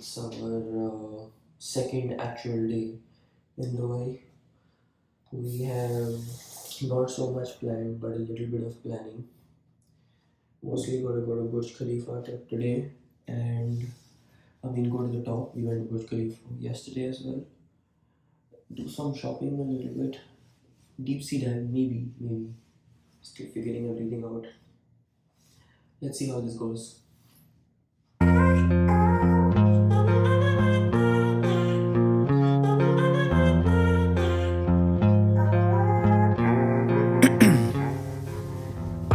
It's our second actual day in Dubai. We have not so much planned, but a little bit of planning. Mostly going to go to Burj Khalifa today, and go to the top. We went to Burj Khalifa yesterday as well. Do some shopping a little bit. Deep sea dive, maybe. Still figuring everything out. Let's see how this goes.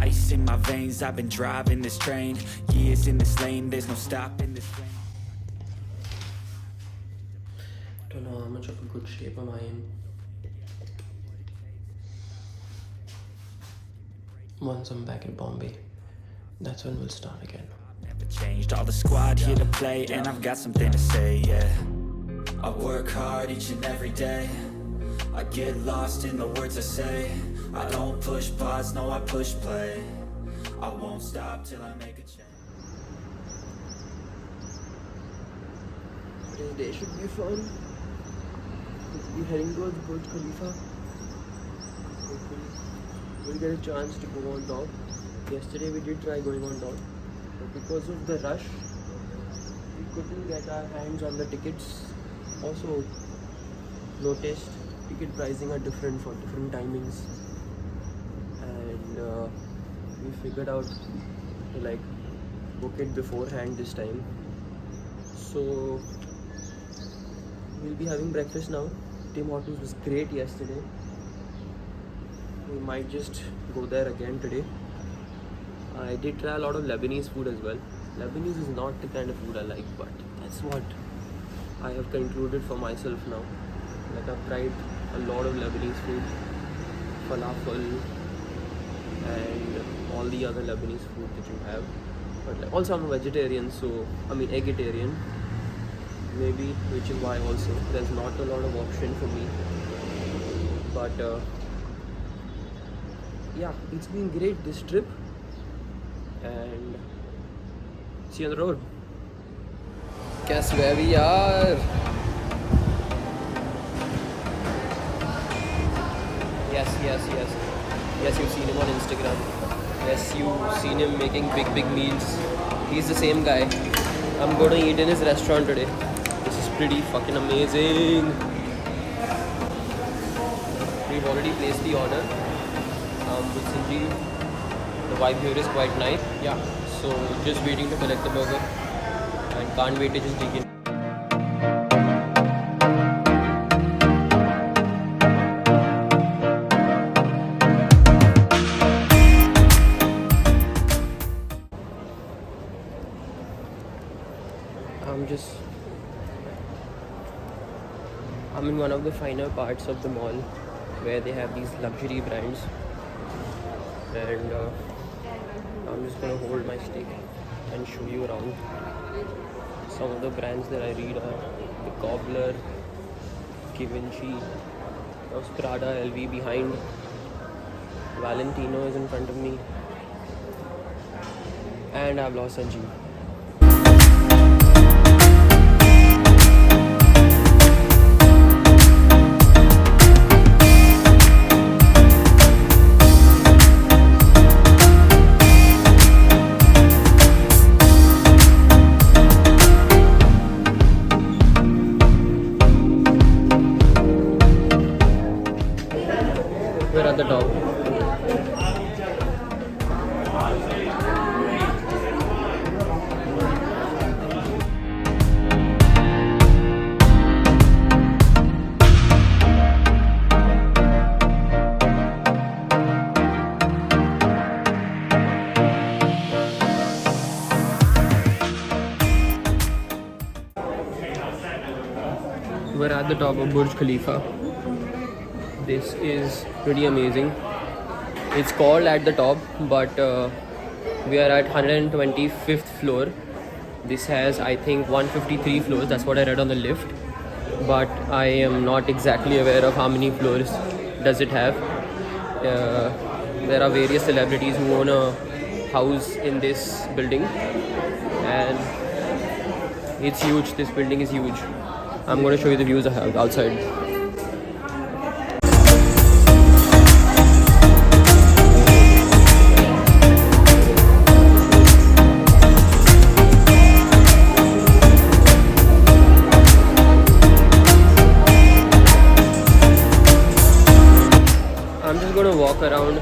Ice in my veins, I've been driving this train. Years in this lane, there's no stopping this train. Don't know how much of a good shape am I in. Once I'm back in Bombay, that's when we'll start again. Never changed, all the squad here to play, and I've got something to say, yeah. I work hard each and every day. I get lost in the words I say. I don't push pause, no I push play. I won't stop till I make a change. Today's day should be fun. We're heading towards Burj Khalifa. Hopefully we'll get a chance to go on top. Yesterday we did try going on top, but because of the rush, we couldn't get our hands on the tickets. Also noticed ticket pricing are different for different timings, and we figured out to like book it beforehand this time. So we'll be having breakfast now. Tim Hortons was great yesterday. We might just go there again today. I did try a lot of Lebanese food as well. Lebanese is not the kind of food I like, but that's what I have concluded for myself now. Like, I've tried a lot of Lebanese food, falafel and all the other Lebanese food that you have. But like, also I'm a vegetarian, so vegetarian. Maybe, which is why also there's not a lot of option for me. But yeah, it's been great this trip, and see you on the road. Guess where we are? Yes, you've seen him on Instagram. Yes, you've seen him making big meals. He's the same guy. I'm going to eat in his restaurant today. This is pretty fucking amazing. We've already placed the order with Sanjeev. The vibe here is quite nice. Yeah, so just waiting to collect the burger and can't wait to just dig in. I'm in one of the finer parts of the mall where they have these luxury brands, and I'm just gonna hold my stick and show you around. Some of the brands that I read are the Cobbler, Givenchy, there's Prada, LV behind, Valentino is in front of me, and I've lost Sanjeev. We're at the top. We're at the top of Burj Khalifa. This is pretty amazing. It's called at the top, but we are at 125th floor. This has, I think, 153 floors. That's what I read on the lift. But I am not exactly aware of how many floors does it have. There are various celebrities who own a house in this building, and It's huge. This building is huge. I'm going to show you the views outside. I'm just going to walk around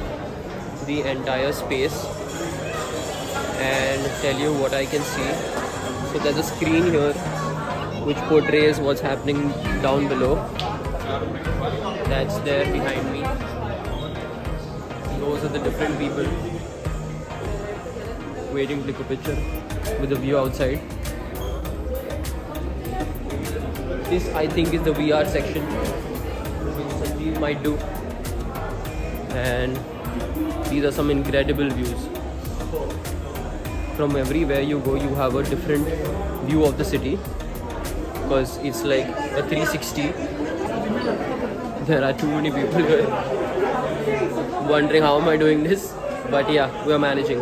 the entire space and tell you what I can see. So there's a screen here which portrays what's happening down below. That's there behind me. Those are the different people waiting to take a picture with the view outside. This I think is the VR section which Sanjeev might do. And these are some incredible views. From everywhere you go, you have a different view of the city because it's like a 360. There are too many people here wondering how am I doing this, but yeah, we are managing.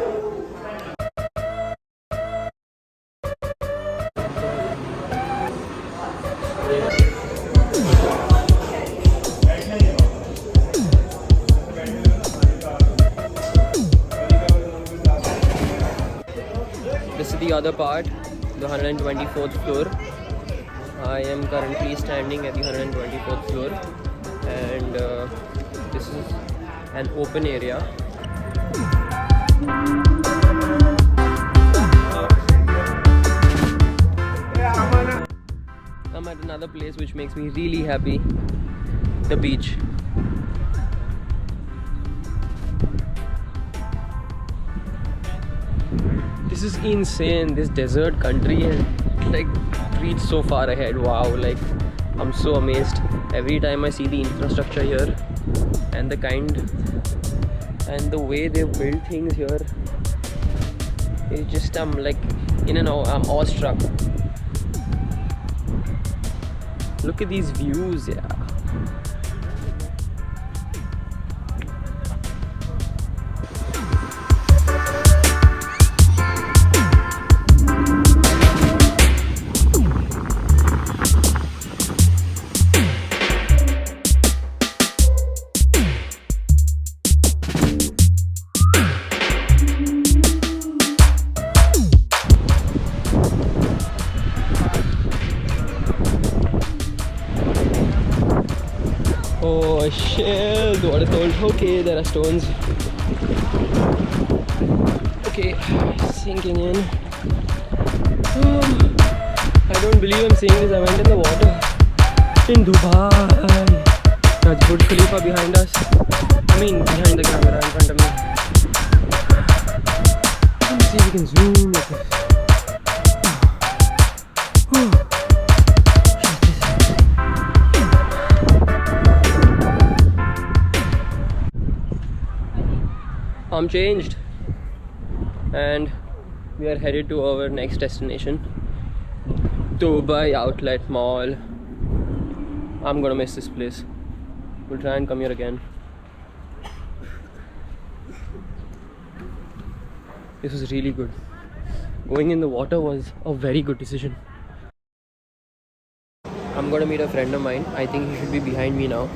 This is the other part, the 124th floor. I am currently standing at the 124th floor, and this is an open area. I'm at another place which makes me really happy, the beach. This is insane, this desert country, and like reach so far ahead. Wow, like I'm so amazed every time I see the infrastructure here and the kind and the way they build things here. It's just I'm like I'm awestruck. Look at these views, yeah. Oh shit, what I told. Okay, there are stones. Okay, sinking in. I don't believe I'm saying this. I went in the water in Dubai. That's Burj Khalifa behind us. I mean, behind the camera in front of me. Let's see if we can zoom like this. I'm changed and we are headed to our next destination, Dubai Outlet Mall. I'm gonna miss this place. We'll try and come here again. This was really good. Going in the water was a very good decision. I'm gonna meet a friend of mine. I think he should be behind me now.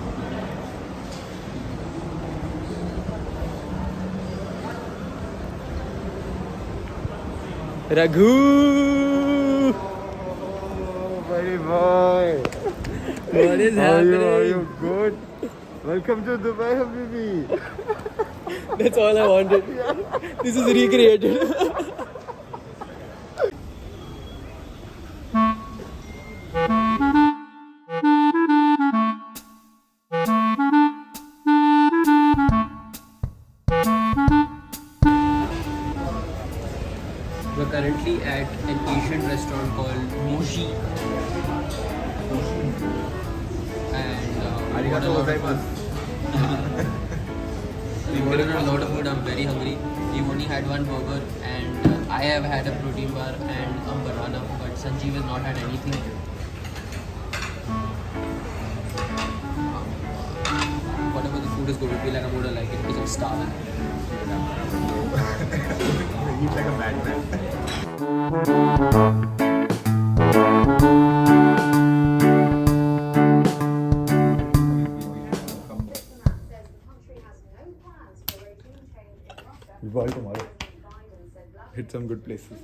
Raghu! Oh, buddy boy! What is happening? Are you good? Welcome to Dubai, Habibi! That's all I wanted. This is recreated. We're currently at an Asian restaurant called Moshi. And we got a lot of food. We've ordered a lot of food. I'm very hungry. We've only had one burger and I have had a protein bar and a banana, but Sanjeev has not had anything. Whatever the food is good, we feel like I'm going to like it because I'm starving. Eat like a madman. some good places.